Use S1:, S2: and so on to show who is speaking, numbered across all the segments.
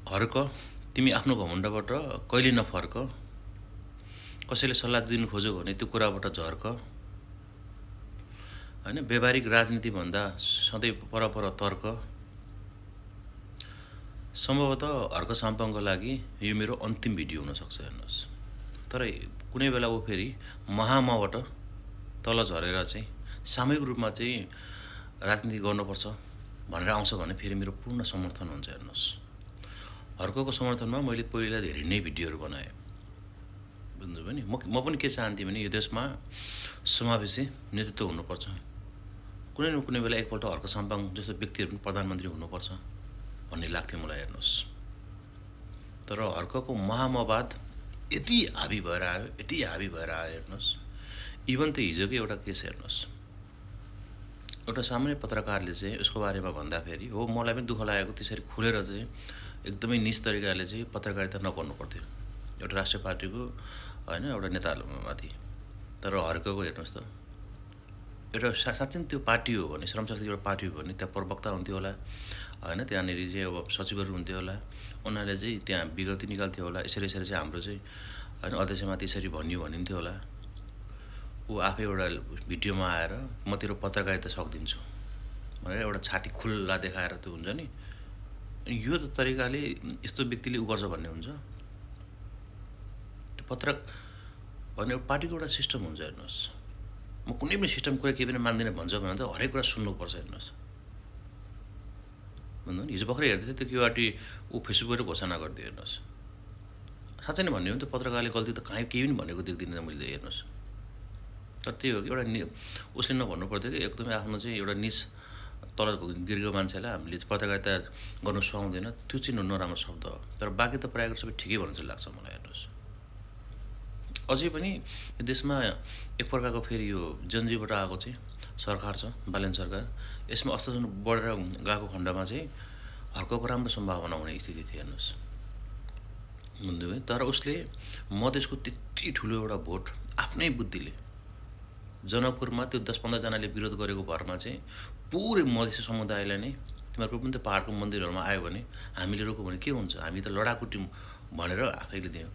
S1: हर्क, तिमी आफ्नो घमण्डबाट कहिले नफर्क। कसैले सल्लाह दिनु खोज्यो भने त्यो कुराबाट झर्क। हैन, व्यावहारिक राजनीतिभन्दा सधैँ परपर तर्क। सम्भवतः हर्क साम्पाङको लागि यो मेरो अन्तिम भिडियो हुनसक्छ, हेर्नुहोस्। तर कुनै बेला ऊ फेरि महामबाट तल झरेर चाहिँ सामूहिक रूपमा चाहिँ राजनीति गर्नुपर्छ भनेर आउँछ भने फेरि मेरो पूर्ण समर्थन हुन्छ, हेर्नुहोस्। हर्कको समर्थनमा मैले पहिला धेरै नै भिडियोहरू बनाएँ, बुझ्नुभयो नि। म पनि के चाहन्थेँ भने यो देशमा समावेशी नेतृत्व हुनुपर्छ। कुनै न कुनै बेला एकपल्ट हर्क साम्पाङ जस्तो व्यक्तिहरू पनि प्रधानमन्त्री हुनुपर्छ भन्ने लाग्थ्यो मलाई, हेर्नुहोस्। तर हर्कको महामवाद यति हाबी भएर आयो, हेर्नुहोस्। इभन त हिजोकै एउटा केस हेर्नुहोस्, एउटा सामान्य पत्रकारले चाहिँ उसको बारेमा भन्दाखेरि हो मलाई पनि दुःख लागेको, त्यसरी खुलेर चाहिँ एकदमै निज तरिकाले चाहिँ पत्रकारिता नगर्नु पर्थ्यो एउटा राष्ट्रिय पार्टीको हैन एउटा नेतामाथि। तर हर्कको हेर्नुहोस् त, एउटा साँच्चै त्यो पार्टी हो भने, श्रमशक्ति एउटा पार्टी हो भने त्यहाँ प्रवक्ता हुन्थ्यो होला हैन, त्यहाँनिर चाहिँ अब सचिवहरू हुन्थ्यो होला, उनीहरूले चाहिँ त्यहाँ विज्ञप्ति निकाल्थ्यो होला, यसरी चाहिँ हाम्रो चाहिँ हैन अध्यक्षमाथि यसरी भनिन्थ्यो होला। ऊ आफै एउटा भिडियोमा आएर म तेरो पत्रकारिता सक्दिन्छु भनेर एउटा छाती खुल्ला देखाएर त्यो हुन्छ नि। यो त तरिकाले यस्तो व्यक्तिले उ गर्छ भन्ने हुन्छ। त्यो पत्रक भन्ने पार्टीको एउटा सिस्टम हुन्छ, हेर्नुहोस्। म कुनै पनि सिस्टम कुरा केही पनि मान्दिनँ भन्छ भने त हरेक कुरा सुन्नुपर्छ, हेर्नुहोस्। भन्नु नि, हिजो भर्खरै हेर्दै थिएँ त्यो केवाटी ऊ फेसबुकबाट घोषणा गरिदियो, हेर्नुहोस्। साँच्चै नै भन्ने हो भने त पत्रकारले गल्ती त कहीँ केही पनि भनेको देख्दिनँ मैले, हेर्नुहोस्। तर त्यही हो कि एउटा उसले नभन्नु पर्थ्यो कि एकदमै आफ्नो चाहिँ एउटा निज तल गिरेको मान्छेलाई हामीले पत्रकारिता गर्नु सुहाउँदैन, त्यो चाहिँ नराम्रो शब्द हो। तर बाँकी त प्रायः सबै ठिकै भन्ने चाहिँ लाग्छ मलाई, हेर्नुहोस्। अझै पनि यो देशमा एक प्रकारको फेरि यो जनजीबाट आएको चाहिँ सरकार छ, बालेन सरकार। यसमा अस्तिसम्म बढेर गएको खण्डमा चाहिँ हर्कको राम्रो सम्भावना हुने स्थिति थियो, हेर्नुहोस्, बुझ्नुभयो। तर उसले मधेसको त्यति ठुलो एउटा भोट आफ्नै बुद्धिले जनकपुरमा त्यो 10-15 जनाले विरोध गरेको भरमा चाहिँ पुरै मधेसी समुदायलाई नै तिमीहरूको पनि त पहाडको मन्दिरहरूमा आयो भने हामीले रोक्यो भने के हुन्छ, हामी त लडाकु टिम भनेर आफैले दियौँ।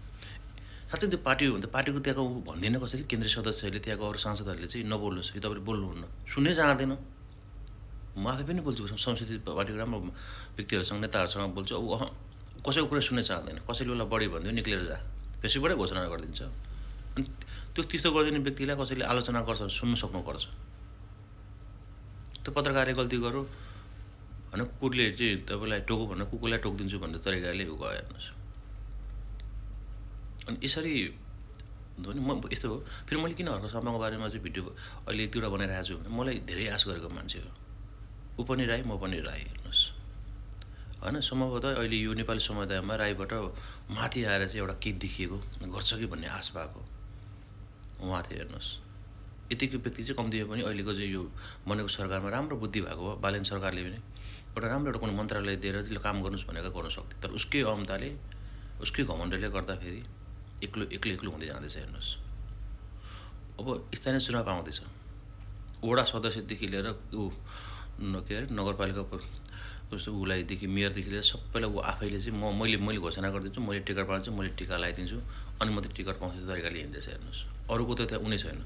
S1: साँच्चै त्यो पार्टी हो भने त पार्टीको त्यहाँको भन्दैन कसरी, केन्द्रीय सदस्यहरूले त्यहाँको अरू सांसदहरूले चाहिँ नबोल्नुहोस्, यो तपाईँले बोल्नुहुन्न, सुन्नै चाहँदैन। म आफै पनि बोल्छु, संसदीय पार्टीको राम्रो व्यक्तिहरूसँग नेताहरूसँग बोल्छु, अब कसैको कुरा सुन्नै चाहँदैन। कसैले उसलाई बढी भनिदियो निक्लेर जा, फेसबुकबाटै घोषणा गरिदिन्छ। अनि त्यो त्यस्तो गरिदिने व्यक्तिलाई कसैले आलोचना गर्छ सुन्नु सक्नुपर्छ। त्यो पत्रकारले गल्ती गर्यो होइन, कुकुरले चाहिँ तपाईँलाई टोक्यो भनेर कुकुरलाई टोकिदिन्छु भन्ने तरिकाले उ गयो, हेर्नुहोस्। अनि यसरी हुन्छ नि। म यस्तो हो, फेरि मैले किन हर्क साम्पाङको बारेमा चाहिँ भिडियो अहिले 1-2वटा बनाइरहेको छु भने मलाई धेरै आश गरेको मान्छे हो। ऊ पनि राई, म पनि राई, हेर्नुहोस् होइन। सम्भवतः अहिले यो नेपाली समुदायमा राईबाट माथि आएर चाहिँ एउटा केही देखिएको गर्छ कि भन्ने आश भएको उहाँथे, हेर्नुहोस्। यतिको व्यक्ति चाहिँ कम्ती पनि अहिलेको चाहिँ यो बनेको सरकारमा राम्रो बुद्धि भएको हो। बालेन सरकारले पनि एउटा राम्रो एउटा कुनै मन्त्रालय दिएर त्यसले काम गर्नुहोस् भनेको गर्न सक्थ्यो। तर उसकै अहमताले, उसकै घमण्डले गर्दाखेरि एक्लो हुँदै जाँदैछ, हेर्नुहोस्। अब स्थानीय चुनाव आउँदैछ, वडा सदस्यदेखि लिएर ऊ के अरे नगरपालिका जस्तो उसलाईदेखि मेयरदेखि लिएर सबैलाई ऊ आफैले चाहिँ मैले घोषणा गरिदिन्छु, मैले टिकट पाउँछु, मैले टिका लगाइदिन्छु, अनि मात्रै टिकट पाउँछ तरिकाले हिँड्दैछ, हेर्नुहोस्। अरूको त त्यहाँ उनी छैन।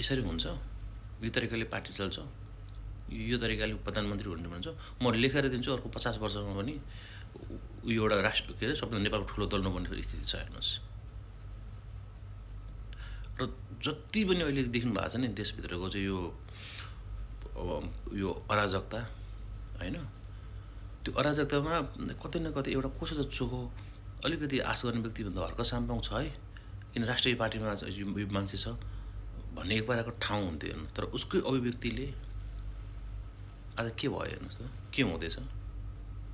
S1: यसरी हुन्छ, यो तरिकाले पार्टी चल्छ, यो तरिकाले प्रधानमन्त्री हुनु भन्छ। म लेखेर दिन्छु अर्को 50 वर्षमा पनि यो एउटा राष्ट्र के अरे सबभन्दा नेपालको ठुलो दल नबन्ने स्थिति छ, हेर्नुहोस्। र जति पनि अहिले देख्नु भएको छ नि देशभित्रको चाहिँ यो अराजकता होइन, त्यो अराजकतामा कतै न कतै एउटा कसो त चोखो अलिकति आश गर्ने व्यक्ति भन्दा हर्क साम्पाङ छ है, किन राष्ट्रिय पार्टीमा यो मान्छे छ भन्ने एक प्रकारको ठाउँ हुन्थ्यो, हेर्नु। तर उसकै अभिव्यक्तिले आज के भयो, हेर्नुहोस् त, के हुँदैछ।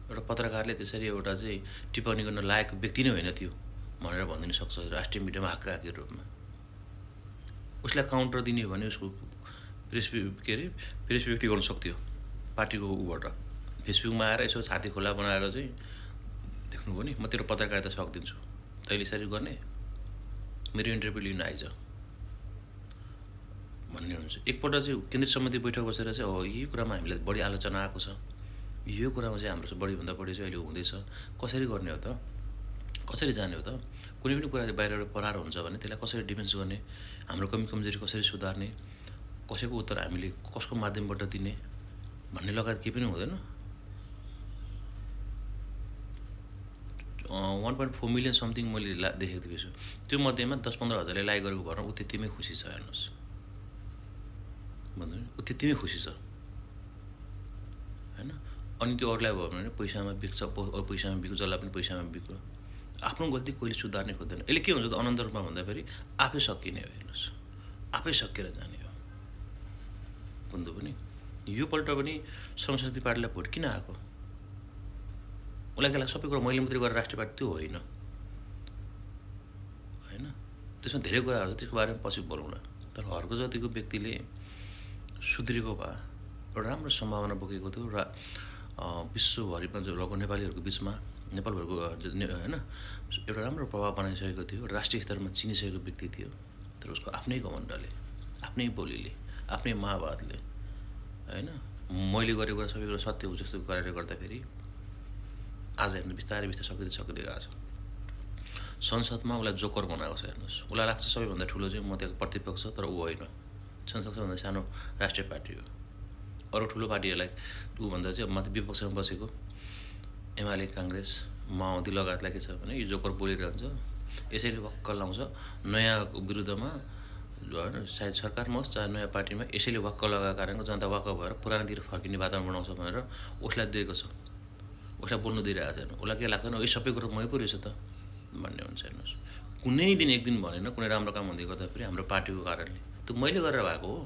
S1: एउटा पत्रकारले त्यसरी एउटा चाहिँ टिप्पणी गर्न लायक व्यक्ति नै होइन त्यो भनेर भनिदिन सक्छ राष्ट्रिय मिडियामा हाक्काहाकी रूपमा। उसलाई काउन्टर दिने हो भने उसको प्रेस व्यक्ति गर्न सक्थ्यो पार्टीको ऊबाट। फेसबुकमा आएर यसो छाती खुला बनाएर चाहिँ देख्नुभयो नि, म तेरो पत्रकारिता सक्दिन्छु, तैँले यसरी गर्ने, मेरो इन्टरभ्यू लिन आइज भन्ने हुन्छ। एकपल्ट चाहिँ केन्द्रीय समिति बैठक बसेर चाहिँ हो यही कुरामा हामीलाई बढी आलोचना आएको छ, यो कुरामा चाहिँ हाम्रो बढीभन्दा बढी चाहिँ अहिले हुँदैछ। कसरी गर्ने हो त? कसरी जाने हो त? कुनै पनि कुरा बाहिरबाट परारो हुन्छ भने त्यसलाई कसरी डिफेन्स गर्ने, हाम्रो कमजोरी कसरी सुधार्ने, कसैको उत्तर हामीले कसको माध्यमबाट दिने भन्ने लगायत केही पनि हुँदैन। 1.4 मिलियन समथिङ मैले देखेको थिएँ। त्यो मध्येमा 10-15 हजारले लाइक गरेको भएर ऊ त्यतिमै खुसी छ। हेर्नुहोस्, भन्नु ऊ त्यतिमै खुसी छ होइन। अनि त्यो अरूलाई भयो भने पैसामा बिक्छ, पैसामा बिक्यो, जसलाई पनि पैसामा बिक्यो। आफ्नो गल्ती कहिले सुधार्ने खोज्दैन। यसले के हुन्छ त अनन्त रूपमा भन्दाखेरि आफै सकिने हो। हेर्नुहोस्, आफै सकिएर जाने हो। बुझ्नु पनि योपल्ट पनि संस्कृति पार्टीलाई भोट किन आएको? उसलाई के लाग्छ सबै कुरा मैले मात्रै गरेर राष्ट्रिय पार्टी त्यो होइन होइन। त्यसमा धेरै कुराहरू छ, त्यसको बारेमा पछि बोलौँला। तर हर्को जतिको व्यक्तिले सुध्रेको भए एउटा राम्रो सम्भावना बोकेको थियो र विश्वभरिमा जो रहेको नेपालीहरूको बिचमा नेपालभरको होइन एउटा राम्रो प्रभाव बनाइसकेको थियो, राष्ट्रिय स्तरमा चिनिसकेको व्यक्ति थियो। तर उसको आफ्नै घमण्डले, आफ्नै बोलीले, आफ्नै माओवादले होइन मैले गरेको कुरा सबै कुरा सत्य हो जस्तो गरेर गर्दाखेरि आज हेर्नु बिस्तारै बिस्तारै सकिँदै गएको छ। संसदमा उसलाई जोकर बनाएको छ। हेर्नुहोस्, उसलाई लाग्छ सबैभन्दा ठुलो चाहिँ म त्यहाँ प्रतिपक्ष, तर ऊ होइन। संसद सबैभन्दा सानो राष्ट्रिय पार्टी हो। अरू ठुलो पार्टीहरूलाई ऊभन्दा चाहिँ माथि विपक्षमा बसेको एमाले, काङ्ग्रेस, माओवादी लगायतलाई के छ भने यो जोकर बोलिरहन्छ। यसैले वक्क लाउँछ नयाँ विरुद्धमा होइन, सायद सरकारमा होस् चाहे नयाँ पार्टीमा, यसैले वक्क लगाएको कारणको जनता वक्क भएर पुरानोतिर फर्किने वातावरण बनाउँछ भनेर उसलाई दिएको छ, उसलाई बोल्नु दिइरहेको छैन। उसलाई के लाग्छ भने यो सबै कुरो मै पो रहेछ त भन्ने हुन्छ। हेर्नुहोस्, कुनै दिन एक दिन भनेन कुनै राम्रो काम हुँदै गर्दाखेरि हाम्रो पार्टीको कारणले त्यो मैले गरेर भएको हो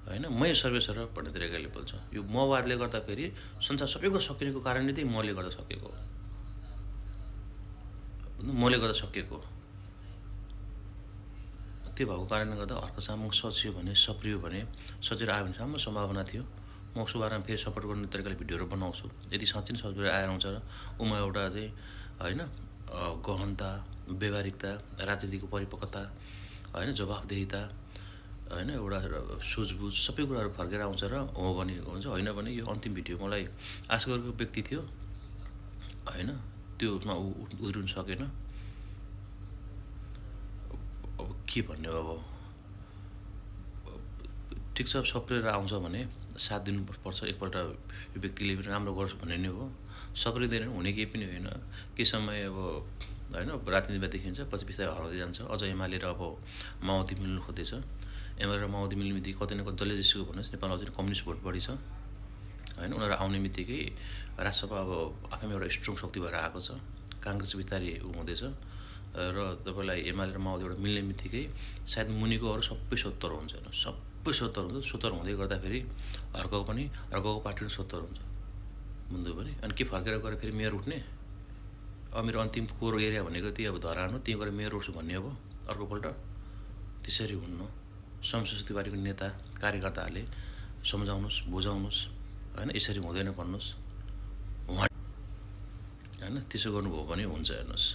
S1: होइन। मै सर्वेसर्व भन्ने तरिकाले बोल्छ। यो माओवादले गर्दाखेरि संसार सबैको सकिनेको कारणले चाहिँ मैले गर्दा सकेको हो, मैले गर्दा सकिएको हो। त्यो भएको कारणले गर्दा अर्को सामु सचियो भने, सप्रियो भने, सचेर आयो भने सामु सम्भावना थियो। म उसको बारेमा फेरि सपोर्ट गर्ने तरिकाले भिडियोहरू बनाउँछु। यदि साँच्चै नै सप्रियो आएर आउँछ र उमा एउटा चाहिँ होइन गहनता, व्यवहारिकता, राजनीतिको परिपक्वता होइन, जवाफदेहिता होइन, एउटा सुझबुझ सबै कुराहरू फर्केर आउँछ र हो भने हुन्छ, होइन भने यो अन्तिम भिडियो मलाई आशा गरेको व्यक्ति थियो होइन, त्योमा उध्रिन सकेन। अब के भन्ने हो, अब ठिक छ सप्रिएर आउँछ भने साथ दिनुपर्छ। एकपल्ट यो व्यक्तिले पनि राम्रो गर्छ भन्ने नै हो। सप्रिँदैन हुने केही पनि होइन। केही समय अब होइन राजनीतिमा देखिन्छ, पछि बिस्तारै हराउँदै जान्छ। अझ एमाले र अब माओवादी मिल्नु खोज्दैछ। एमाले र माओवादी मिल्ने बित्तिकै कतै न कतै जसले जेसुकै भन्नुहोस् नेपालमा चाहिँ कम्युनिस्ट भोट बढी छ होइन। उनीहरू आउने बित्तिकै राजसभा अब आफैमा एउटा स्ट्रङ शक्ति भएर आएको छ। काङ्ग्रेस बिस्तारै हुँदैछ र तपाईँलाई एमाले र माओवादी एउटा मिल्ने बित्तिकै सायद मुनिको अरू सबै 70 हुन्छ। होइन, सबै 70 हुन्छ। 70 हुँदै गर्दाखेरि अर्को पार्टी पनि 70 हुन्छ। बुझ्नु पनि अनि के फर्केर गएर फेरि मेयर उठ्ने? अब मेरो अन्तिम कोर एरिया भनेको त्यही अब धरान हो, त्यहीँ गएर मेयर उठ्छु भन्ने अब अर्कोपल्ट त्यसरी हुन्न। संस्कृति पार्टीको नेता कार्यकर्ताहरूले सम्झाउनुहोस्, बुझाउनुहोस् होइन, यसरी हुँदैन भन्नुहोस् होइन। त्यसो गर्नुभयो भने हुन्छ। हेर्नुहोस्।